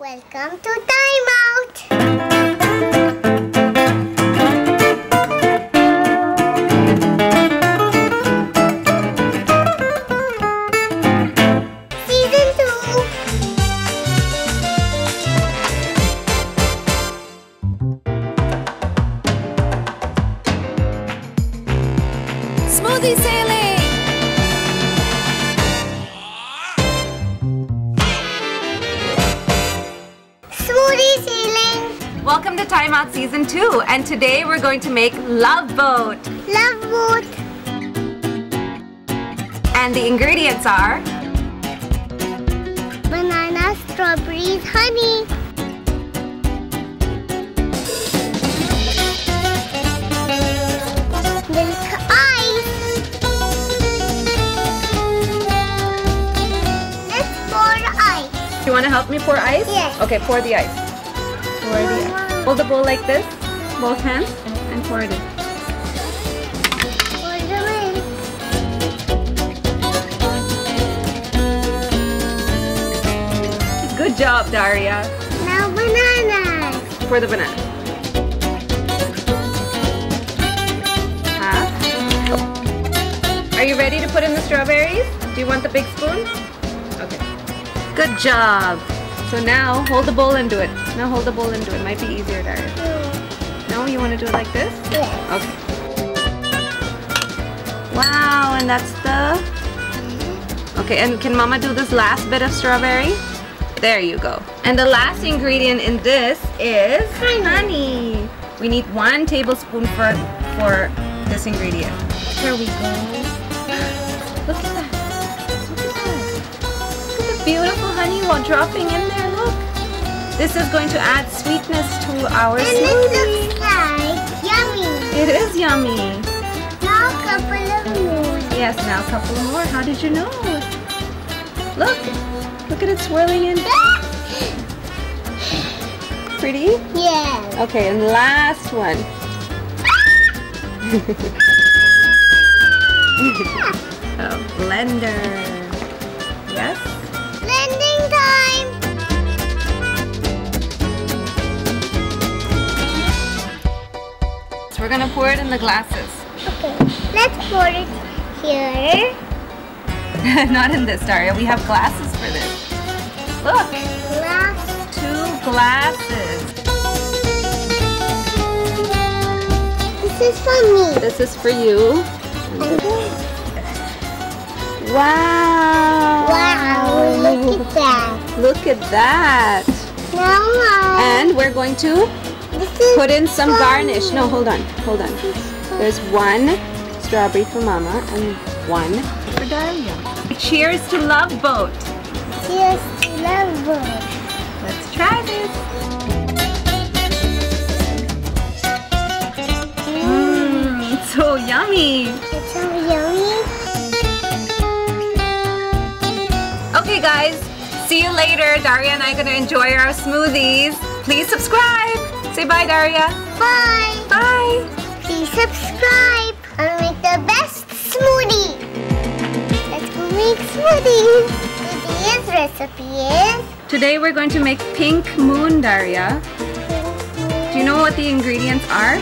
Welcome to Time Out! Season 2! Smoothie sailing! Smoothie sailing! Welcome to Time Out Season 2, and today we're going to make Love Boat. Love boat! And the ingredients are Banana, strawberries, honey. Milk ice. Let's pour ice. Do you want to help me pour ice? Yes. Okay, pour the ice. Pour the ice. Hold the bowl like this, both hands, and pour it in. Pour the milk. Good job, Daria. Now bananas. Pour the banana. Half. Are you ready to put in the strawberries? Do you want the big spoon? Okay. Good job. So now hold the bowl and do it. Now hold the bowl and do it. Might be easier, Daria. No, you want to do it like this? Yes. Okay. Wow, and that's the... Okay, and can Mama do this last bit of strawberry? There you go. And the last ingredient in this is honey. We need 1 tablespoon for this ingredient. Here we go. Look at that. Look at that. Look at the beautiful honey while dropping in there. Look. This is going to add sweetness to our And smoothie. it looks like yummy. It is yummy. Now a couple of more. Yes, now a couple more. How did you know? Look. Look at it swirling in. Pretty? Yes. Okay, and last one. A blender. Yes? Blending time. So we're gonna pour it in the glasses. Okay, let's pour it here. Not in this, Daria. We have glasses for this. Look, Glass. 2 glasses. This is for me. This is for you. Wow! Wow, look at that. Look at that. Now And we're going to this is put in some for garnish. me. No, hold on. Hold on. There's 1 strawberry for Mama and 1 for Daria. Cheers to Love Boat. Cheers to Love Boat. Let's try this. It's so yummy. It's so yummy. Okay guys, see you later. Daria and I are gonna enjoy our smoothies. Please subscribe. Say bye, Daria. Bye. Bye. Please subscribe and make the best smoothie. Let's go make smoothies. Today's recipe is Today we're going to make pink moon, Daria. Do you know what the ingredients are?